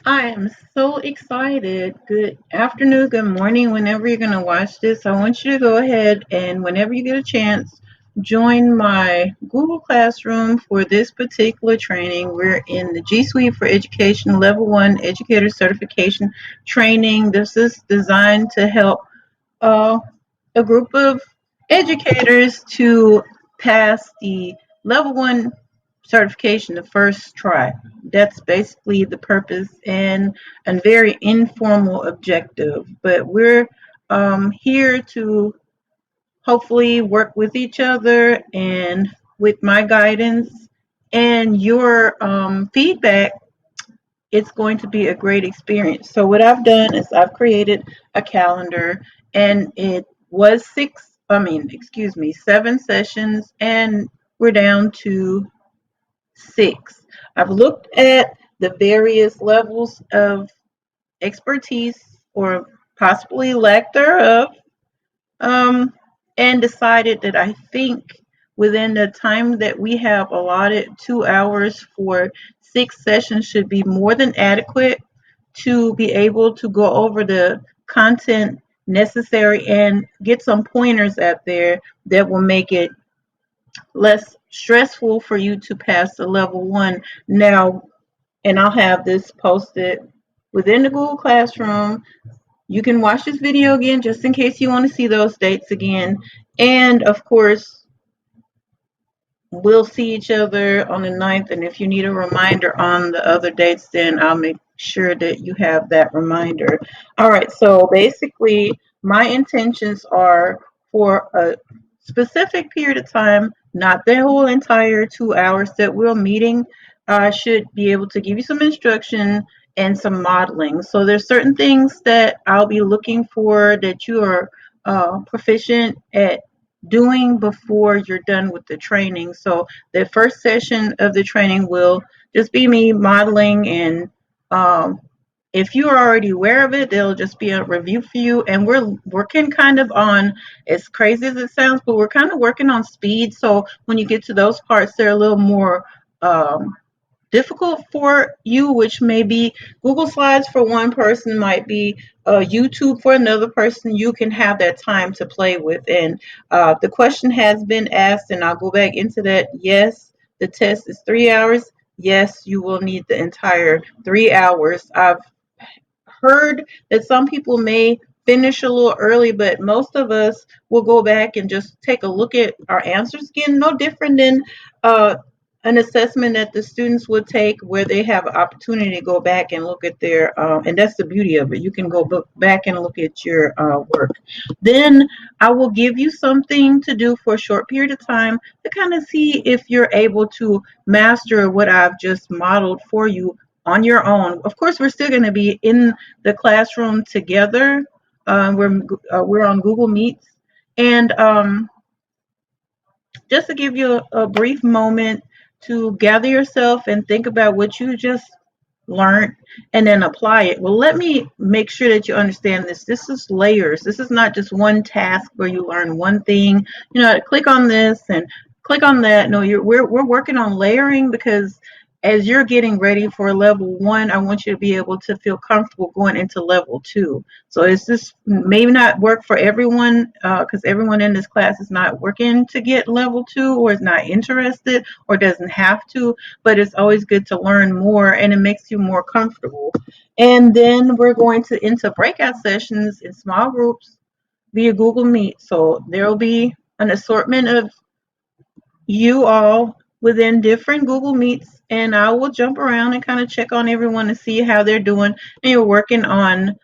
I am so excited. Good afternoon, good morning, whenever you're going to watch this. I want you to go ahead and, whenever you get a chance, join my Google Classroom for this particular training. We're in the GSuite for Education Level 1 Educator Certification Training. This is designed to help uh, a group of educators to pass the level 1 certification the first try. That's basically the purpose and a very informal objective. But we're here to hopefully work with each other, and with my guidance and your feedback, it's going to be a great experience. So what I've done is I've created a calendar, and it was excuse me, 7 sessions, and we're down to 6. I've looked at the various levels of expertise or possibly lack thereof, um, and decided that I think within the time that we have allotted, 2 hours for 6 sessions should be more than adequate to be able to go over the content necessary and get some pointers out there that will make it less stressful for you to pass the level 1. Now, and I'll have this posted within the Google Classroom. You can watch this video again just in case you want to see those dates again. And of course, we'll see each other on the 9th. And if you need a reminder on the other dates, then I'll make sure that you have that reminder. All right, so basically, my intentions are for a specific period of time, not the whole entire 2 hours that we're meeting. I should be able to give you some instruction and some modeling. So there's certain things that I'll be looking for that you are proficient at doing before you're done with the training. So the first session of the training will just be me modeling, and um, if you're already aware of it, it'll just be a review for you. And we're working kind of on, as crazy as it sounds, but we're kind of working on speed. So when you get to those parts, they're a little more difficult for you, which may be Google Slides for one person, might be YouTube for another person. You can have that time to play with. And the question has been asked, and I'll go back into that. Yes, the test is 3 hours. Yes, you will need the entire 3 hours. I've heard that some people may finish a little early, but most of us will go back and just take a look at our answers again. No different than uh, an assessment that the students would take, where they have an opportunity to go back and look at their, and that's the beauty of it. You can go back and look at your work. Then I will give you something to do for a short period of time to kind of see if you're able to master what I've just modeled for you on your own. Of course, we're still going to be in the classroom together. We're on Google Meets, and just to give you a brief moment to gather yourself and think about what you just learned, and then apply it. Well, let me make sure that you understand this. This is layers. This is not just one task where you learn one thing. You know, click on this and click on that. No, we're working on layering, because as you're getting ready for level 1, I want you to be able to feel comfortable going into level 2. So it's just maybe not work for everyone, because everyone in this class is not working to get level 2, or is not interested, or doesn't have to. But it's always good to learn more, and it makes you more comfortable. And then we're going to into breakout sessions in small groups via Google Meet. So there will be an assortment of you all within different Google Meets, and I will jump around and kind of check on everyone to see how they're doing. And you're working on,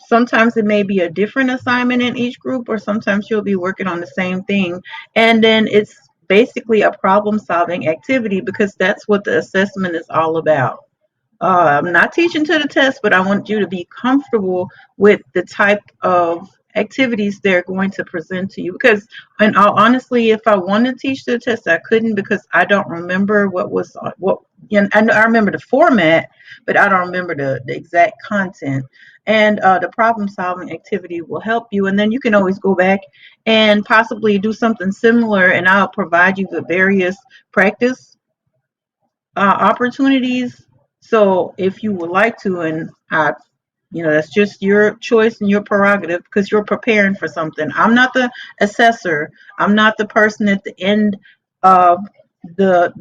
sometimes it may be a different assignment in each group, or sometimes you'll be working on the same thing. And then it's basically a problem solving activity, because that's what the assessment is all about. I'm not teaching to the test, but I want you to be comfortable with the type of activities they're going to present to you. Because, and honestly, if I wanted to teach to the test, I couldn't, because I don't remember what was what. You know, I remember the format, but I don't remember the exact content. And the problem solving activity will help you, and then you can always go back and possibly do something similar. And I'll provide you the various practice opportunities So if you would like to, and that's just your choice and your prerogative because you're preparing for something. I'm not the assessor. I'm not the person at the end of the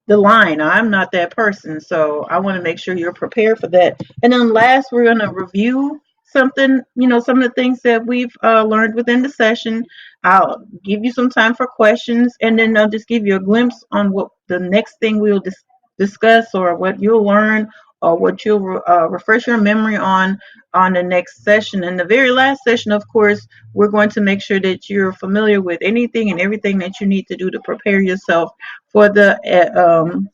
the line. I'm not that person. So I want to make sure you're prepared for that. And then last, we're going to review something, some of the things that we've learned within the session. I'll give you some time for questions, and then I'll just give you a glimpse on what the next thing we'll discuss, or what you'll learn, or what you'll refresh your memory on the next session. And the very last session, of course, we're going to make sure that you're familiar with anything and everything that you need to do to prepare yourself for the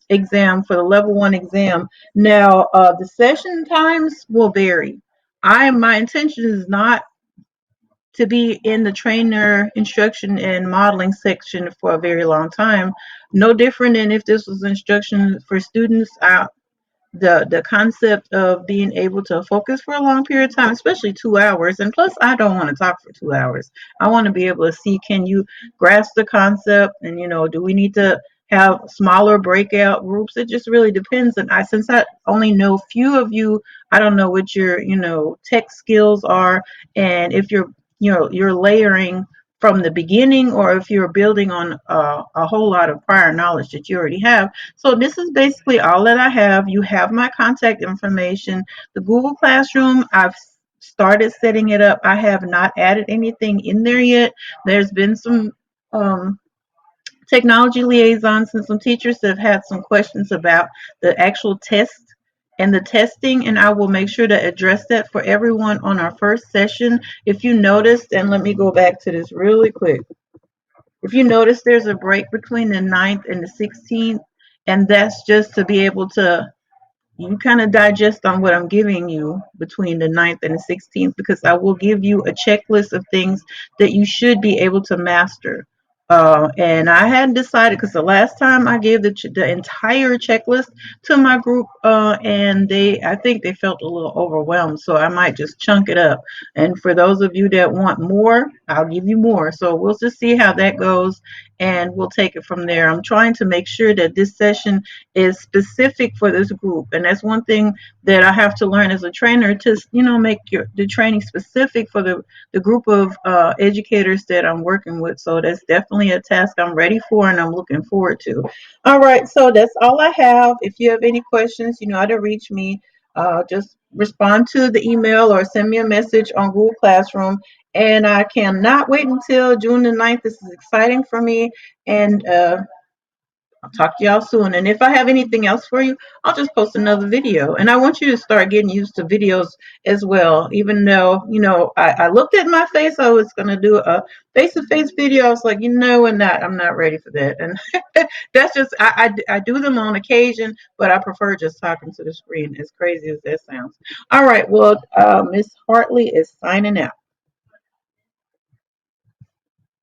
exam, for the level 1 exam. Now, the session times will vary. My intention is not to be in the trainer instruction and modeling section for a very long time. No different than if this was instruction for students. The concept of being able to focus for a long period of time, especially 2 hours. And plus, I don't want to talk for 2 hours. I want to be able to see, can you grasp the concept? And do we need to have smaller breakout groups? It just really depends. And since I only know few of you, I don't know what your tech skills are, and if you're layering from the beginning, or if you're building on a whole lot of prior knowledge that you already have. So this is basically all that I have. You have my contact information. The Google Classroom, I've started setting it up. I have not added anything in there yet. There's been some technology liaisons and some teachers that have had some questions about the actual test and the testing, and I will make sure to address that for everyone on our first session. If you noticed, and let me go back to this really quick. If you notice, there's a break between the 9th and the 16th, and that's just to be able to you kind of digest on what I'm giving you between the 9th and the 16th, because I will give you a checklist of things that you should be able to master. And I hadn't decided, because the last time I gave the entire checklist to my group, and I think they felt a little overwhelmed, so I might just chunk it up. And for those of you that want more, I'll give you more. So we'll just see how that goes, and we'll take it from there. I'm trying to make sure that this session is specific for this group, and that's one thing that I have to learn as a trainer, to make the training specific for the group of educators that I'm working with. So that's definitely a task I'm ready for and I'm looking forward to. All right, so that's all I have. If you have any questions, you know how to reach me. Just respond to the email or send me a message on Google Classroom. And I cannot wait until June the 9th. This is exciting for me. And I'll talk to y'all soon. And if I have anything else for you, I'll just post another video. And I want you to start getting used to videos as well. Even though, I looked at my face, I was going to do a face-to-face video. I was like, I'm not ready for that. And that's just, I do them on occasion, but I prefer just talking to the screen, as crazy as that sounds. All right. Well, Miss Hartley is signing out.